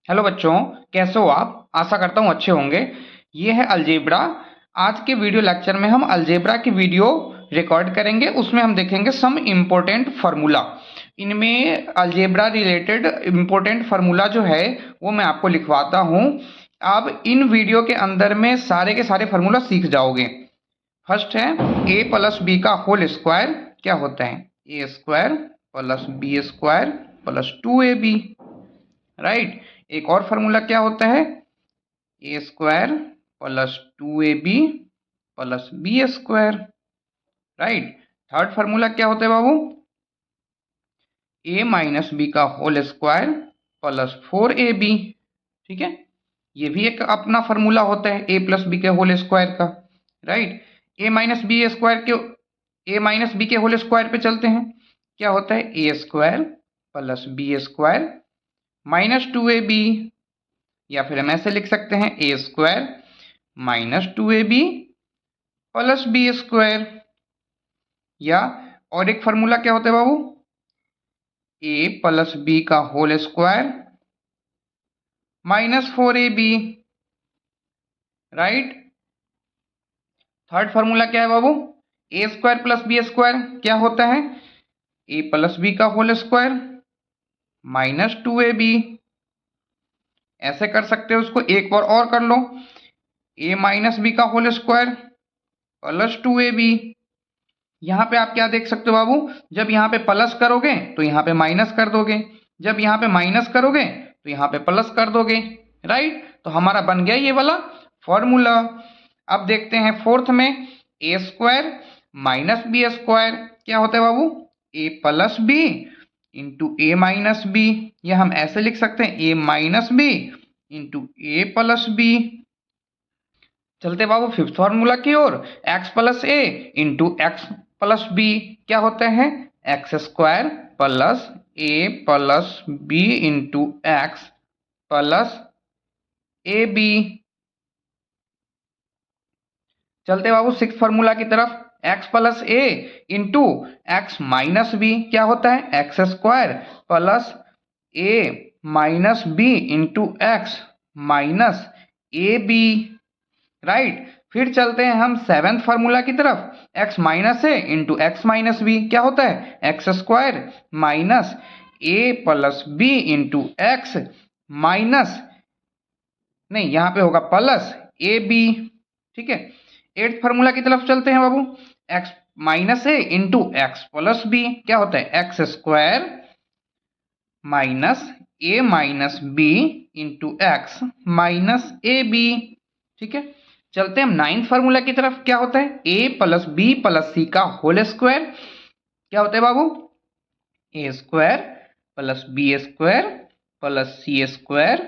Hello बच्चों, कैसे हो आप? आशा करता हूँ अच्छे होंगे। ये है अलजेब्रा। आज के वीडियो लेक्चर में हम अलजेब्रा की वीडियो रिकॉर्ड करेंगे। उसमें हम देखेंगे सम इम्पोर्टेंट फार्मूला। इनमें अलजेब्रा रिलेटेड इम्पोर्टेंट फार्मूला जो है वो मैं आपको लिखवाता हूँ। आप इन वीडियो के अंदर में सारे के सारे फार्मूला सीख जाओगे। फर्स्ट है a प्लस बी का होल स्क्वायर क्या होता है? A square plus B square plus 2ab। Right. एक और फार्मूला क्या होता है? A square plus 2ab plus B square. Right. Third formula क्या होता है बाबू? ए माइनस बी का होल स्क्वायर प्लस 4ab। ठीक है, ये भी एक अपना फार्मूला होता है ए प्लस बी के होल स्क्वायर का। Right. A minus B square के ए माइनस बी के होल स्क्वायर पे चलते हैं। क्या होता है? A square plus B square minus 2ab। या फिर हम ऐसे लिख सकते हैं a square minus 2ab plus B square. या और एक फार्मूला क्या होता है बाबू? ए प्लस बी का whole square minus 4ab। Right. Third formula क्या है बाबू? A square plus B square क्या होता है? ए प्लस बी का होल स्क्वायर माइनस 2ab। ऐसे कर सकते हो उसको, एक बार और कर लो। ए माइनस बी का होल स्क्वायर प्लस 2ab। यहाँ पे आप क्या देख सकते हो बाबू? जब यहाँ पे प्लस करोगे तो यहाँ पे माइनस कर दोगे, जब यहाँ पे माइनस करोगे तो यहाँ पे प्लस कर दोगे। राइट। तो हमारा बन गया ये वाला फॉर्मूला। अब देखते हैं फोर्थ में, A square minus B square क्या होता है बाबू? ए प्लस बी इंटू ए माइनस बी। या हम ऐसे लिख सकते हैं A minus B into A plus B. चलते बाबू फिफ्थ फॉर्मूला की ओर, X plus A into X plus B क्या होता है? X square plus A plus B into X plus A B. चलते बाबू सिक्स फॉर्मूला की तरफ, X plus A into x minus b क्या होता है? X square plus a minus B into x minus A b. Right. फिर चलते हैं हम सेवेंथ फार्मूला की तरफ, x माइनस ए इंटू एक्स माइनस बी क्या होता है? X square minus a plus B into x minus, नहीं यहाँ पे होगा प्लस ए बी। ठीक है। एट्थ फार्मूला की तरफ चलते हैं बाबू, x माइनस ए इंटू एक्स प्लस बी क्या होता है? एक्स स्क्वायर माइनस ए minus B into x minus ए बी। ठीक है। चलते हैं हम नाइन्थ फार्मूला की तरफ, क्या होता है? A plus B plus c का होल स्क्वायर क्या होता है बाबू? A square plus B square plus c square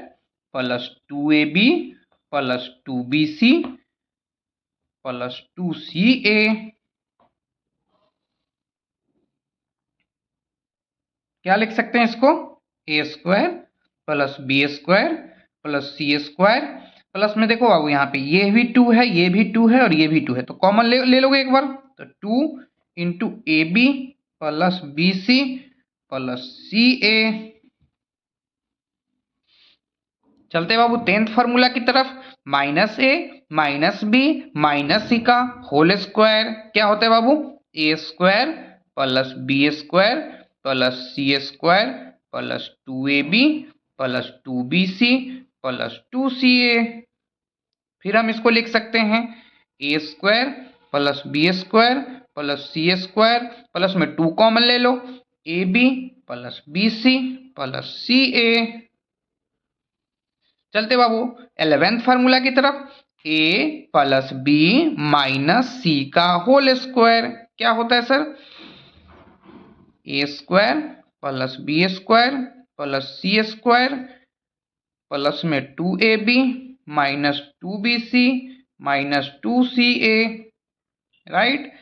plus 2ab plus 2bc plus 2ca। क्या लिख सकते हैं इसको? A square plus B square plus c square plus में देखो बाबू यहाँ पे ये भी 2 है, ये भी 2 है और ये भी 2 है, तो कॉमन ले लोगे एक बार, तो 2 into a B plus b c plus c a. चलते बाबू टेंथ फार्मूला की तरफ, माइनस ए माइनस बी माइनस सी का होल स्क्वायर क्या होता है बाबू? A square plus B square plus c square plus 2ab plus 2bc plus 2ca। फिर हम इसको लिख सकते हैं a square plus B square plus c square plus में 2 कॉमन ले लो, a B plus b c plus c a. चलते बाबू 11th फार्मूला की तरफ, a plus b minus c का होल स्क्वायर क्या होता है sir? A square plus B square plus c square plus में 2ab minus 2bc minus 2ca। Right.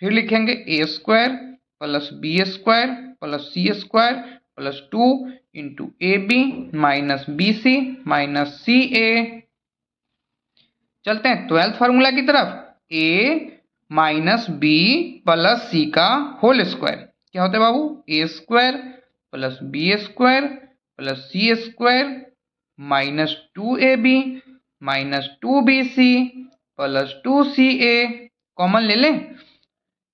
फिर लिखेंगे a square plus B square plus c square plus 2 into a b minus b c minus c a. चलते हैं 12th formula की तरफ, a minus b plus c का whole square क्या होता है बाबू? A square plus B square plus c square -2ab -2bc +2ca common ले लें,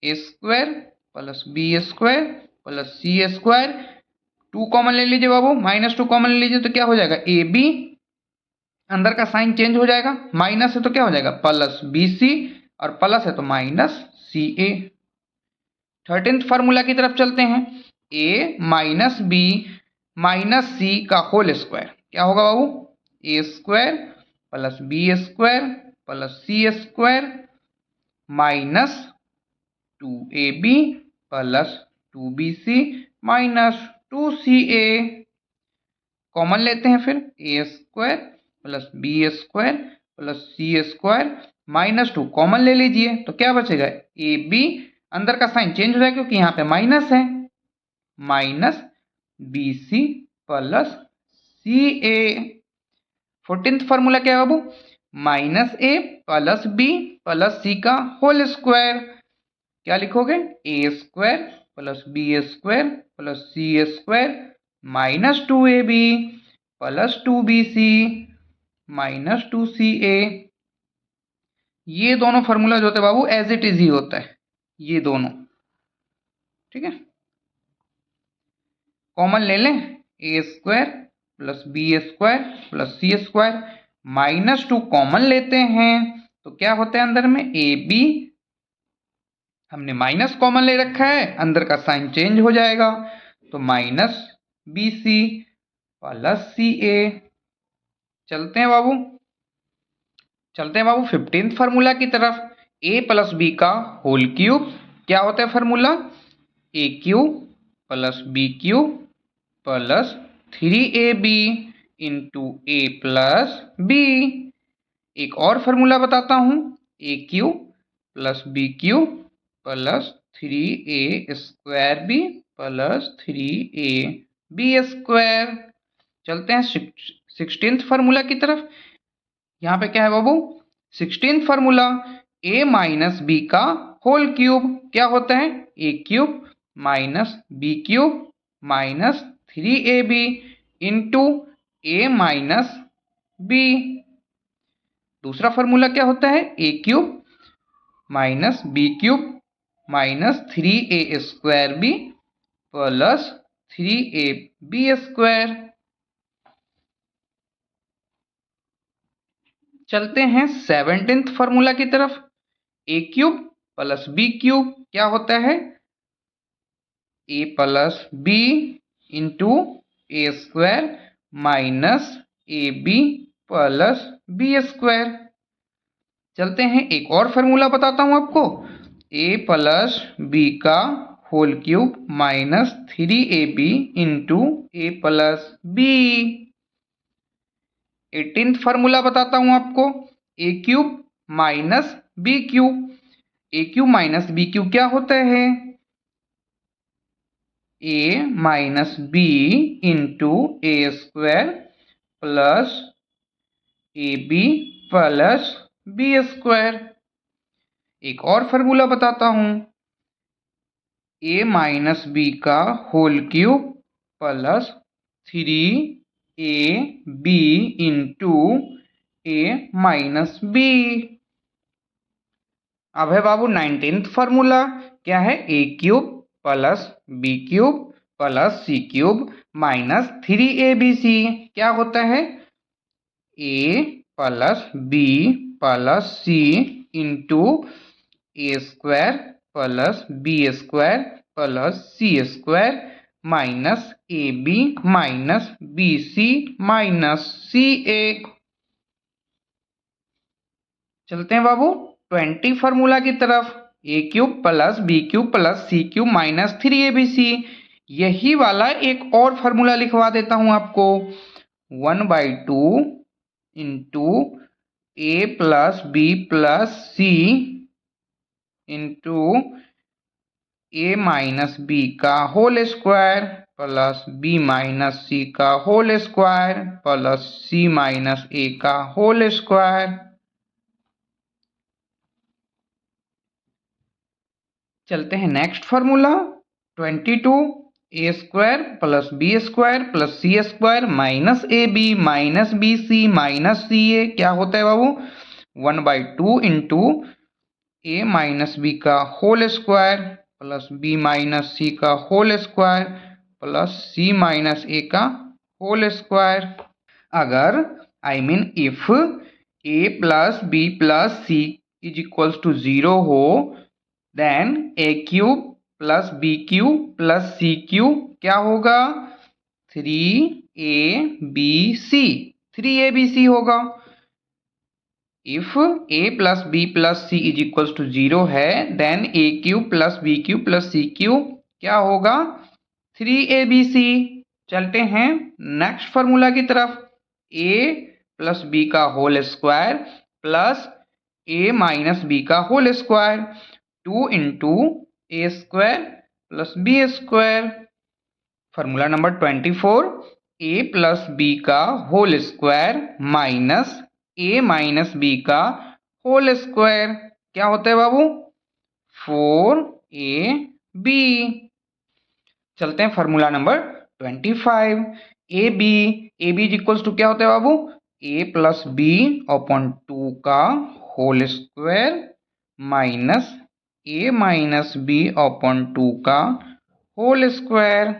a square plus B square plus c square, 2 common ले लीजिए बाबू, -2 कॉमन ले लीजिए तो क्या हो जाएगा, ए बी, अंदर का साइन चेंज हो जाएगा, माइनस है तो क्या हो जाएगा प्लस बी सी और प्लस है तो माइनस सी ए। 13th फार्मूला की तरफ चलते हैं, a minus b minus c का होल स्क्वायर क्या होगा बाबू, a square plus B square plus c square minus 2ab plus 2bc minus 2ca, common लेते हैं फिर, a square plus B square plus c square -2 common ले लीजिए तो क्या बचेगा, ए बी, अंदर का साइन चेंज हो जाएगा क्योंकि यहाँ पे माइनस है, minus b c plus c a. 14th formula क्या है बाबू, -a plus B plus c का होल स्क्वायर, क्या लिखोगे, a square plus B square plus c square -2ab plus 2bc -2ca। ये दोनों फार्मूला जो होते हैं बाबू एज इट इज ही होता है, ये दोनों, ठीक है, कॉमन ले लें, a square plus B square plus c square -2 common लेते हैं तो क्या होता है अंदर में, ए बी, हमने माइनस कॉमन ले रखा है, अंदर का साइन चेंज हो जाएगा तो minus b c plus c a. चलते हैं बाबू 15th फार्मूला की तरफ, a प्लस बी का होल क्यूब क्या होता है formula, a cube plus B cube plus 3ab into A plus b. एक और फार्मूला बताता हूँ, a cube plus B cube plus 3a square b plus 3ab square. चलते हैं 16th फार्मूला की तरफ, यहाँ पे क्या है बाबू, 16th formula, a minus b का होल क्यूब क्या होता है, ए cube minus B cube minus 3ab into ए माइनस बी। दूसरा फार्मूला क्या होता है, ए cube minus B cube minus 3a square b plus 3ab square. चलते हैं 17th फार्मूला की तरफ, a cube plus B cube क्या होता है, a plus B into a square minus A B plus B square. चलते हैं एक और फार्मूला बताता हूं आपको, ए प्लस बी का whole cube minus 3ab into ए प्लस बी। 18th फार्मूला बताता हूं आपको, a cube minus B cube, a cube minus B cube क्या होता है, a minus B into a square plus A B plus B square. एक और formula बताता हूं, ए माइनस बी का whole cube plus 3ab into ए minus b. अब है बाबू 19th फार्मूला, क्या है, ए cube plus B cube plus c cube minus 3abc क्या होता है, a plus B plus c into a square plus B square plus c square minus A b minus b c minus c a. चलते हैं बाबू 20 formula की तरफ, a cube plus B cube plus c cube minus 3abc। यही वाला एक और formula लिखवा देता हूं आपको, 1/2 इंटू ए plus B plus c into ए माइनस बी का whole square plus b minus c का whole square plus c minus a का होल स्क्वायर। चलते हैं next formula 22, a square plus B square plus c square minus A b minus b c minus c a क्या होता है बाबू 1/2 into ए minus b का whole square plus b minus c का whole square plus c minus a का whole square. अगर if a plus B plus C is equals to 0 हो then a cube plus B cube plus c cube क्या होगा 3abc 3abc होगा। If a plus B plus C is equals to 0 है then a cube plus B cube plus c cube क्या होगा 3abc। चलते हैं next formula की तरफ a प्लस बी का whole square plus a minus b का whole square 2 into a square plus B square. Formula number 24 a plus b का whole square minus ए minus b का होल स्क्वायर क्या होता है बाबू 4ab। चलते हैं formula number 25 a b is equals to क्या होता है बाबू ए प्लस बी अपॉन 2 का होल स्क्वायर माइनस ए माइनस बी अपॉन 2 का होल स्क्वायर।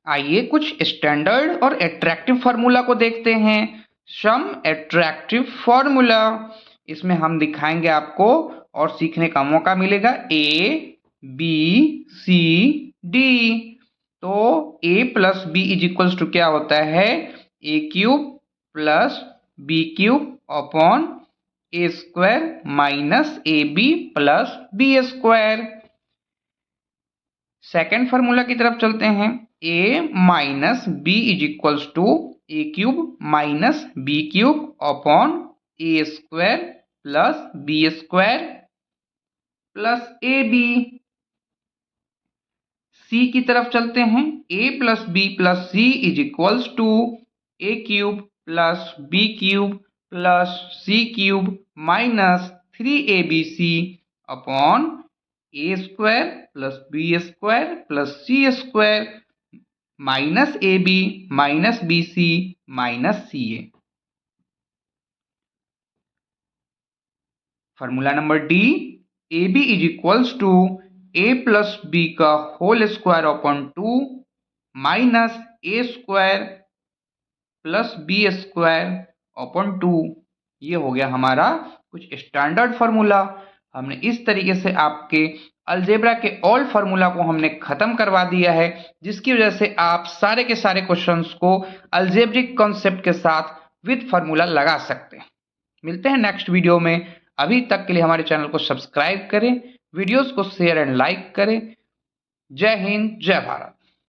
आइए कुछ स्टैंडर्ड और एट्रैक्टिव फार्मूला को देखते हैं। सम एट्रैक्टिव फार्मूला इसमें हम दिखाएंगे आपको और सीखने का मौका मिलेगा ए बी सी डी। तो A plus B is equals to क्या होता है ए cube plus B cube upon A square minus A B plus B square. Second formula की तरफ चलते हैं A minus B is equals to A cube minus B cube upon A square plus B square plus A B. C की तरफ चलते हैं A plus B plus C is equals to A cube plus B cube plus c cube minus 3abc upon A square plus B square plus c square minus A b minus b c minus c a. Formula number d a b is equals to a plus b का whole square upon 2 minus a square plus B square upon 2। ये हो गया हमारा कुछ standard formula. हमने इस तरीके से आपके अलजेब्रा के ऑल फार्मूला को हमने खत्म करवा दिया है जिसकी वजह से आप सारे के सारे क्वेश्चंस को अलजेब्रिक कॉन्सेप्ट के साथ विद फार्मूला लगा सकते हैं। मिलते हैं नेक्स्ट वीडियो में। अभी तक के लिए हमारे चैनल को सब्सक्राइब करें, वीडियोस को शेयर एंड लाइक करें। जय हिंद, जय भारत।